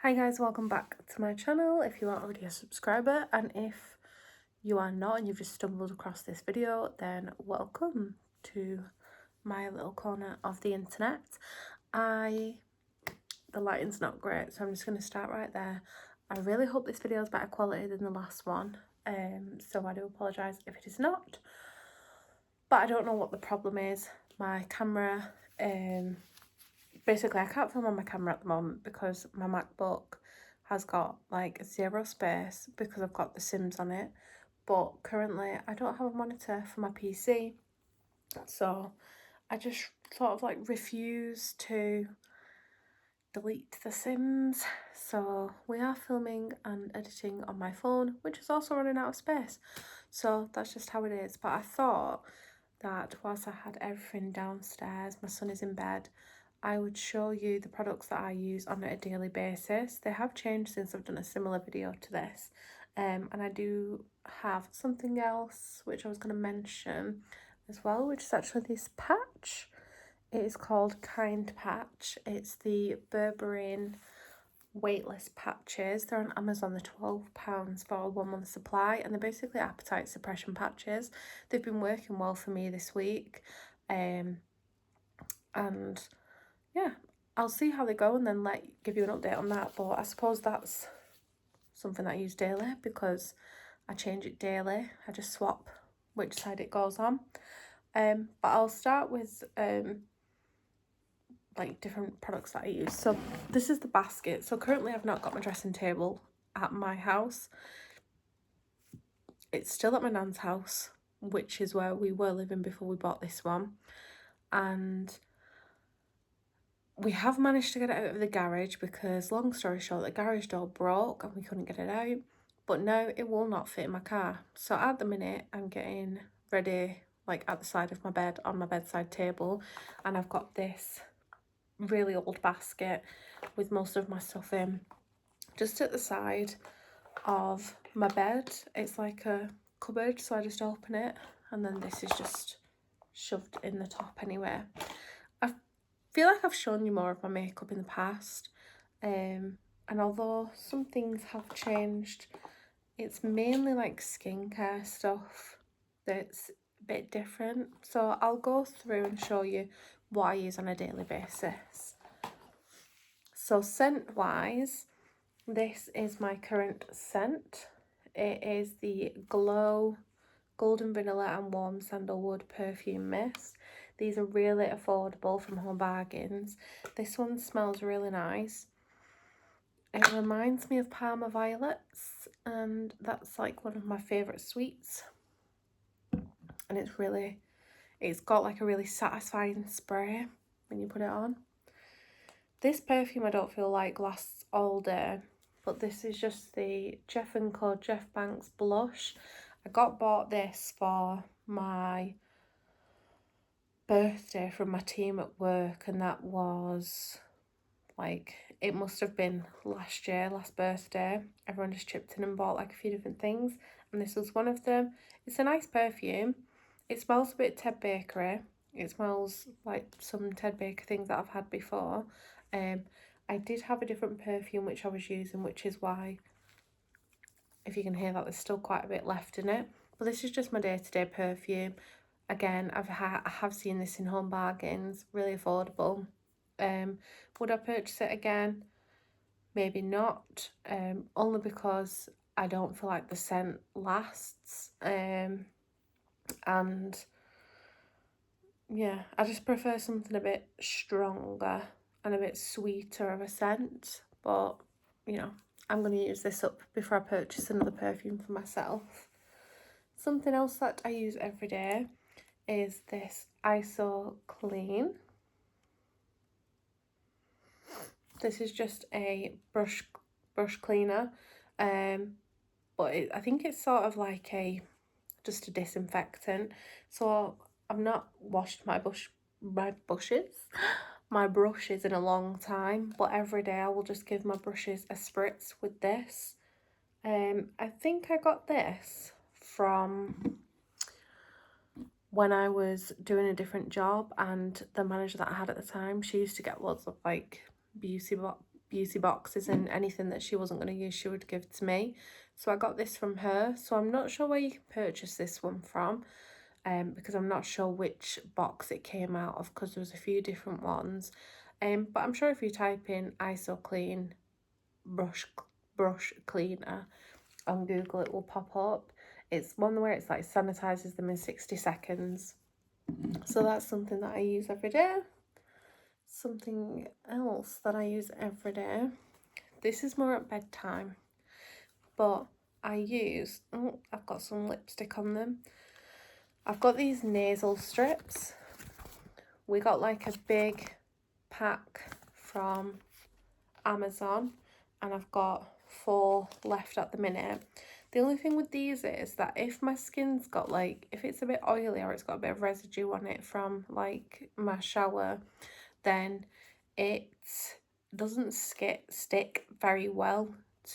Hi guys, welcome back to my channel if you are already a subscriber, and if you are not and you've just stumbled across this video, then welcome to my little corner of the internet. The lighting's not great, so I'm just going to start right there. I really hope this video is better quality than the last one, so I do apologise if it is not, but I don't know what the problem is. My camera, basically I can't film on my camera at the moment because my MacBook has got like 0 space because I've got the Sims on it, but currently I don't have a monitor for my PC, so I just sort of like refuse to delete the Sims. So we are filming and editing on my phone, which is also running out of space, so that's just how it is. But I thought that whilst I had everything downstairs, my son is in bed, I would show you the products that I use on a daily basis. They have changed since I've done a similar video to this, and I do have something else which I was going to mention as well, which is actually this patch. It is called Kind Patch. It's the berberine weightless patches. They're on Amazon. They're £12 for a 1 month supply, and they're basically appetite suppression patches. They've been working well for me this week, and yeah, I'll see how they go and then give you an update on that. But I suppose that's something that I use daily because I change it daily. I just swap which side it goes on. But I'll start with like different products that I use. So this is the basket. So currently I've not got my dressing table at my house. It's still at my nan's house, which is where we were living before we bought this one, and we have managed to get it out of the garage because, long story short, the garage door broke and we couldn't get it out, but now it will not fit in my car. So at the minute I'm getting ready like at the side of my bed on my bedside table, and I've got this really old basket with most of my stuff in just at the side of my bed. It's like a cupboard, so I just open it and then this is just shoved in the top anyway. I feel like I've shown you more of my makeup in the past, and although some things have changed, it's mainly like skincare stuff that's a bit different. So I'll go through and show you what I use on a daily basis. So scent wise, this is my current scent. It is the Glow Golden Vanilla and Warm Sandalwood Perfume Mist. These are really affordable from Home Bargains. This one smells really nice. It reminds me of Parma Violets, and that's like one of my favourite sweets. And it's got like a really satisfying spray when you put it on. This perfume I don't feel like lasts all day, but this is just the Jeff & Co. Jeff Banks blush. I bought this for my birthday from my team at work, and that was like, it must have been last birthday. Everyone just chipped in and bought like a few different things, and this was one of them. It's a nice perfume. It smells a bit Ted Bakery. It smells like some Ted Baker things that I've had before. I did have a different perfume which I was using, which is why, if you can hear that, there's still quite a bit left in it. But this is just my day-to-day perfume. Again, I have seen this in Home Bargains, really affordable. Would I purchase it again? Maybe not, only because I don't feel like the scent lasts, and yeah, I just prefer something a bit stronger and a bit sweeter of a scent. But you know, I'm going to use this up before I purchase another perfume for myself. Something else that I use every day is this ISO Clean. This is just a brush cleaner, but I think it's sort of like just a disinfectant. So I've not washed my brushes in a long time, but every day I will just give my brushes a spritz with this. I think I got this from when I was doing a different job, and the manager that I had at the time, she used to get lots of like beauty beauty boxes and anything that she wasn't going to use she would give to me. So I got this from her. So I'm not sure where you can purchase this one from, because I'm not sure which box it came out of, because there was a few different ones. But I'm sure if you type in ISO clean brush cleaner on Google, it will pop up. It's one where it's like sanitizes them in 60 seconds. So that's something that I use every day. Something else that I use every day, this is more at bedtime, but I use, oh, I've got some lipstick on them. I've got these nasal strips. We got like a big pack from Amazon, and I've got 4 left at the minute. The only thing with these is that if my skin's got like, if it's a bit oily or it's got a bit of residue on it from like my shower, then it doesn't stick very well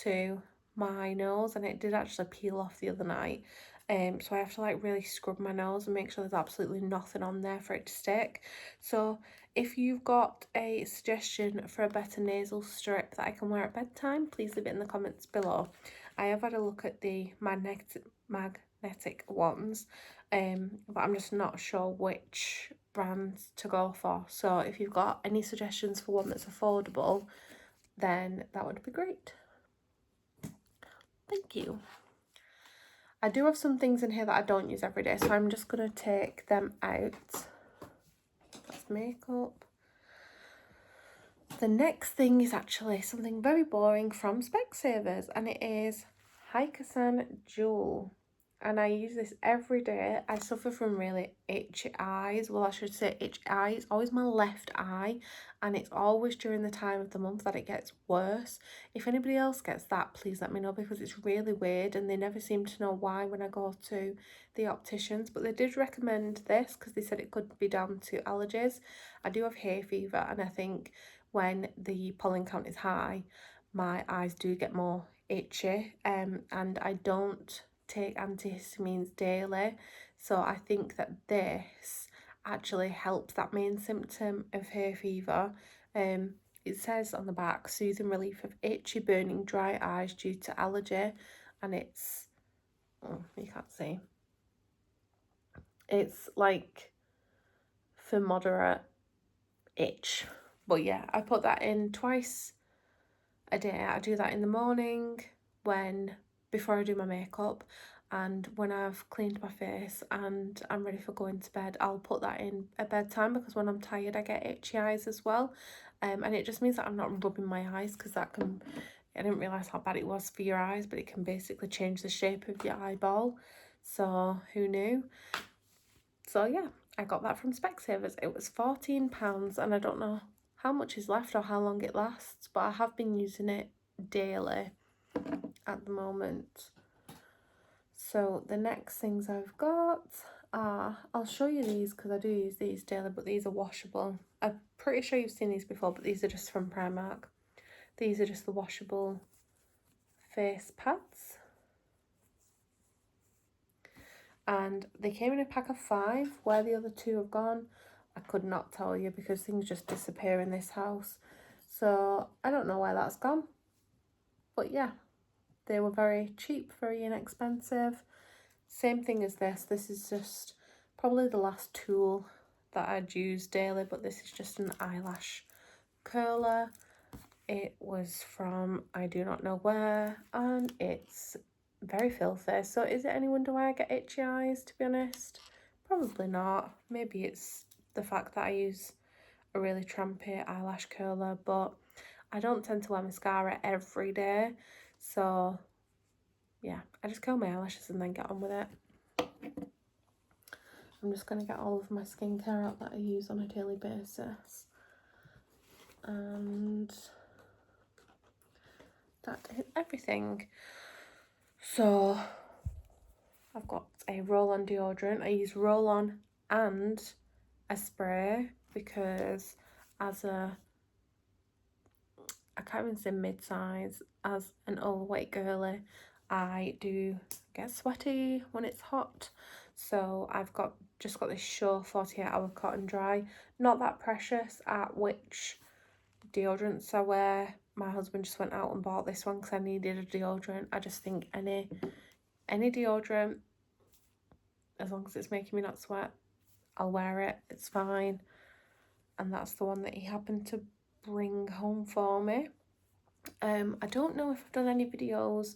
to my nose, and it did actually peel off the other night. So I have to like really scrub my nose and make sure there's absolutely nothing on there for it to stick. So if you've got a suggestion for a better nasal strip that I can wear at bedtime, please leave it in the comments below. I have had a look at the magnetic ones, but I'm just not sure which brands to go for. So if you've got any suggestions for one that's affordable, then that would be great. Thank you. I do have some things in here that I don't use every day, so I'm just going to take them out. That's makeup. The next thing is actually something very boring from Specsavers, and it is Hikasan Jewel. And I use this every day. I suffer from really itchy eyes. Well, I should say itchy eye. It's always my left eye, and it's always during the time of the month that it gets worse. If anybody else gets that, please let me know, because it's really weird and they never seem to know why when I go to the opticians. But they did recommend this because they said it could be down to allergies. I do have hay fever, and I think when the pollen count is high, my eyes do get more itchy, and I don't take antihistamines daily, so I think that this actually helps that main symptom of hay fever. It says on the back, soothing relief of itchy, burning, dry eyes due to allergy, and it's, oh, you can't see, it's like for moderate itch. But yeah, I put that in twice a day. I do that in the morning before I do my makeup, and when I've cleaned my face and I'm ready for going to bed, I'll put that in at bedtime, because when I'm tired I get itchy eyes as well. And it just means that I'm not rubbing my eyes, because that can, I didn't realise how bad it was for your eyes, but it can basically change the shape of your eyeball. So who knew? So yeah, I got that from Specsavers. It was £14, and I don't know how much is left or how long it lasts, but I have been using it daily at the moment. So the next things I've got are, I'll show you these because I do use these daily, but these are washable. I'm pretty sure you've seen these before, but these are just from Primark. These are just the washable face pads. And they came in a pack of 5. Where the other 2 have gone, I could not tell you, because things just disappear in this house. So I don't know where that's gone. But yeah, they were very cheap, very inexpensive. Same thing as this. This is just probably the last tool that I'd use daily, but this is just an eyelash curler. It was from I do not know where, and it's very filthy. So is it any wonder why I get itchy eyes, to be honest? Probably not. Maybe it's the fact that I use a really trampy eyelash curler, but I don't tend to wear mascara every day. So yeah, I just curl my eyelashes and then get on with it. I'm just going to get all of my skincare out that I use on a daily basis. And that is everything. So I've got a roll-on deodorant. I use roll-on and a spray because as a, I can't even say mid-size, as an overweight girly, I do get sweaty when it's hot. So I've just got this Show 48-hour cotton dry. Not that precious at which deodorants I wear, my husband just went out and bought this one because I needed a deodorant. I just think any deodorant, as long as it's making me not sweat, I'll wear it. It's fine. And that's the one that he happened to bring home for me. I don't know if I've done any videos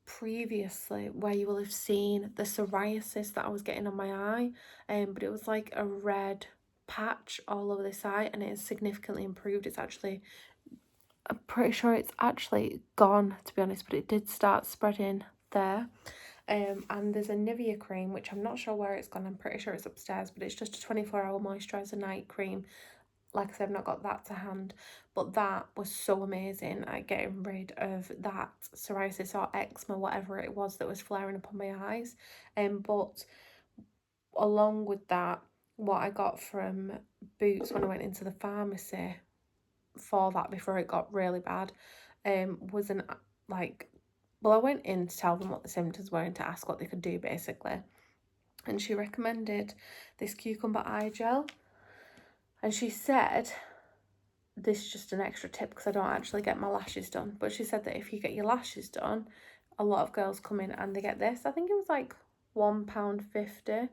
previously where you will have seen the psoriasis that I was getting on my eye, but it was like a red patch all over this eye, and it has significantly improved. It's actually, I'm pretty sure it's actually gone, to be honest, but it did start spreading there. And there's a Nivea cream, which I'm not sure where it's gone. I'm pretty sure it's upstairs, but it's just a 24-hour moisturiser night cream. Like I said, I've not got that to hand, but that was so amazing at getting rid of that psoriasis or eczema, whatever it was that was flaring up on my eyes. But along with that, what I got from Boots when I went into the pharmacy for that before it got really bad, was an like, well, I went in to tell them what the symptoms were and to ask what they could do basically, and she recommended this cucumber eye gel, and she said, this is just an extra tip because I don't actually get my lashes done, but she said that if you get your lashes done, a lot of girls come in and they get this. I think it was like £1.50,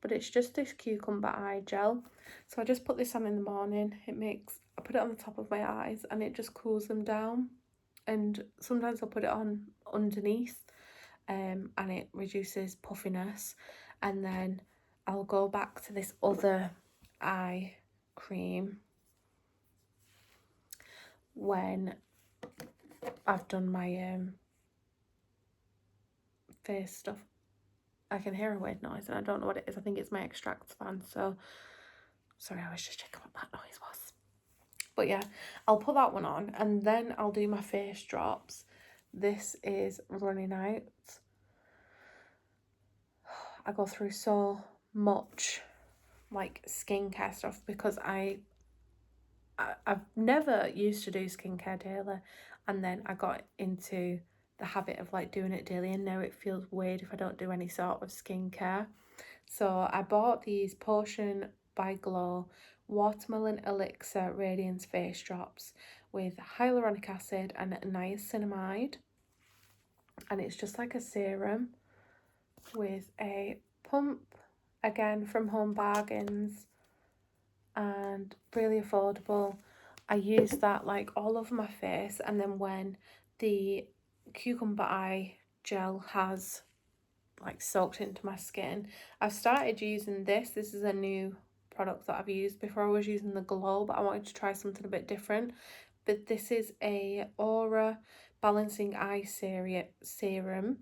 but it's just this cucumber eye gel. So I just put this on in the morning. I put it on the top of my eyes and it just cools them down. And sometimes I'll put it on underneath, and it reduces puffiness. And then I'll go back to this other eye cream when I've done my face stuff. I can hear a weird noise and I don't know what it is. I think it's my extract fan. So sorry, I was just checking what that noise was. But yeah, I'll put that one on and then I'll do my face drops. This is running out. I go through so much like skincare stuff because I've never used to do skincare daily, and then I got into the habit of like doing it daily, and now it feels weird if I don't do any sort of skincare. So I bought these Potion by Glow Watermelon Elixir Radiance Face Drops with hyaluronic acid and niacinamide, and it's just like a serum with a pump, again from Home Bargains, and really affordable. I use that like all over my face, and then when the cucumber eye gel has like soaked into my skin, I've started using this. This is a new product that I've used. Before I was using the Glow, but I wanted to try something a bit different. But this is a Aura Balancing Eye Serum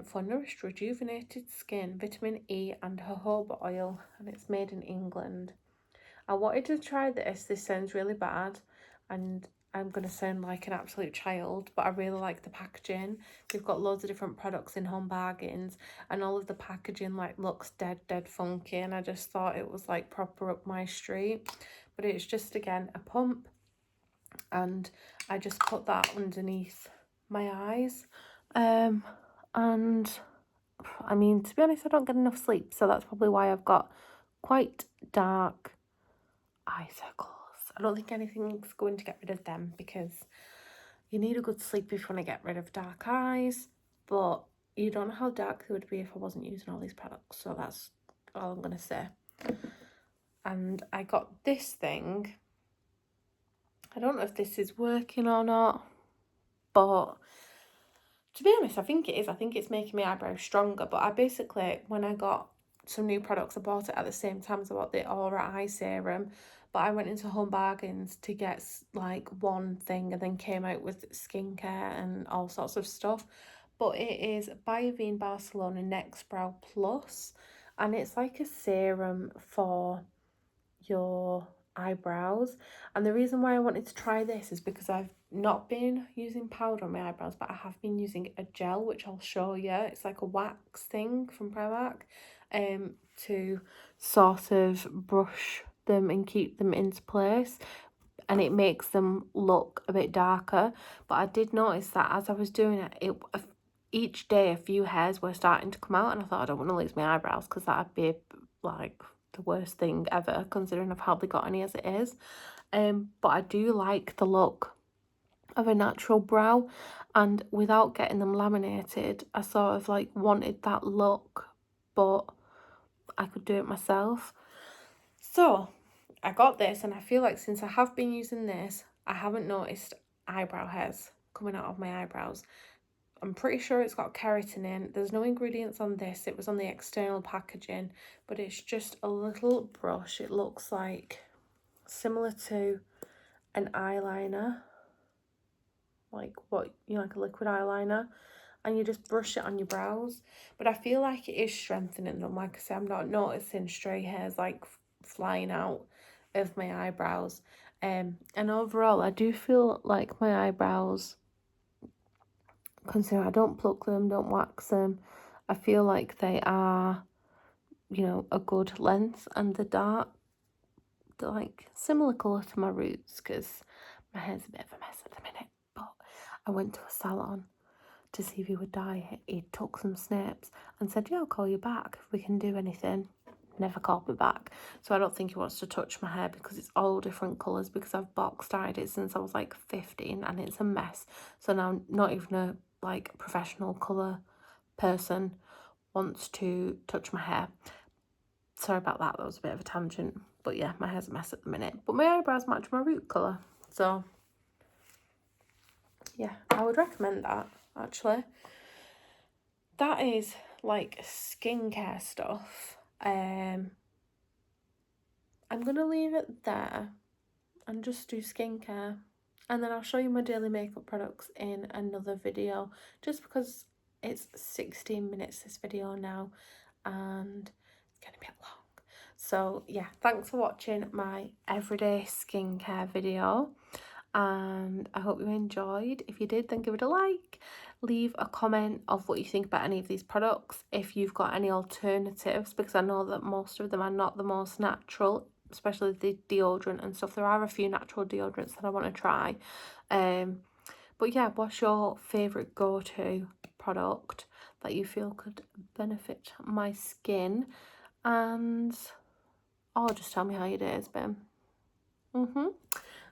for nourished, rejuvenated skin, vitamin E and jojoba oil, and it's made in England. I wanted to try this. This sounds really bad and I'm going to sound like an absolute child, but I really like the packaging. We've got loads of different products in Home Bargains and all of the packaging like looks dead funky, and I just thought it was like proper up my street. But it's just, again, a pump, and I just put that underneath my eyes. And I mean, to be honest, I don't get enough sleep, so that's probably why I've got quite dark eye circles. I don't think anything's going to get rid of them because you need a good sleep if you want to get rid of dark eyes, but you don't know how dark they would be if I wasn't using all these products, so that's all I'm going to say. And I got this thing. I don't know if this is working or not, but to be honest, I think it is. I think it's making my eyebrows stronger, but I basically, when I got some new products, I bought it at the same time as I bought the Aura Eye Serum, but I went into Home Bargains to get like one thing and then came out with skincare and all sorts of stuff. But it is Biovine Barcelona Next Brow Plus, and it's like a serum for your eyebrows. And the reason why I wanted to try this is because I've not been using powder on my eyebrows, but I have been using a gel, which I'll show you. It's like a wax thing from Primark, to sort of brush them and keep them into place, and it makes them look a bit darker. But I did notice that as I was doing it, each day a few hairs were starting to come out, and I thought, I don't want to lose my eyebrows because that'd be like the worst thing ever, considering I've hardly got any as it is. But I do like the look of a natural brow, and without getting them laminated, I sort of like wanted that look, but I could do it myself. So I got this, and I feel like since I have been using this, I haven't noticed eyebrow hairs coming out of my eyebrows. I'm pretty sure it's got keratin in. There's no ingredients on this. It was on the external packaging, but it's just a little brush. It looks like similar to an eyeliner, like what, you know, like a liquid eyeliner, and you just brush it on your brows. But I feel like it is strengthening them. Like I said, I'm not noticing stray hairs like flying out of my eyebrows. And overall, I do feel like my eyebrows, considering I don't pluck them, don't wax them, I feel like they are, you know, a good length, and they're like similar colour to my roots, because my hair's a bit of a mess at the minute. But I went to a salon to see if he would dye it. He took some snips and said, yeah, I'll call you back if we can do anything. Never called me back. So I don't think he wants to touch my hair because it's all different colours, because I've box dyed it since I was like 15 and it's a mess. So now not even a like professional colour person wants to touch my hair. Sorry about that, that was a bit of a tangent. But yeah, my hair's a mess at the minute. But my eyebrows match my root colour. So yeah, I would recommend that, actually. That is like skincare stuff. I'm going to leave it there and just do skincare. And then I'll show you my daily makeup products in another video, just because it's 16 minutes this video now and it's getting a bit long. So yeah, thanks for watching my everyday skincare video, and I hope you enjoyed. If you did, then give it a like. Leave a comment of what you think about any of these products, if you've got any alternatives, because I know that most of them are not the most natural, especially the deodorant and stuff. There are a few natural deodorants that I want to try. But yeah, what's your favourite go-to product that you feel could benefit my skin? And just tell me how your day has been.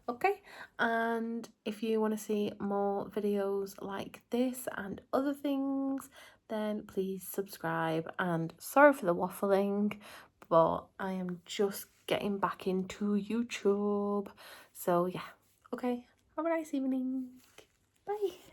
Okay, and if you want to see more videos like this and other things, then please subscribe. And sorry for the waffling, but I am just getting back into YouTube. So yeah, okay, have a nice evening. Bye.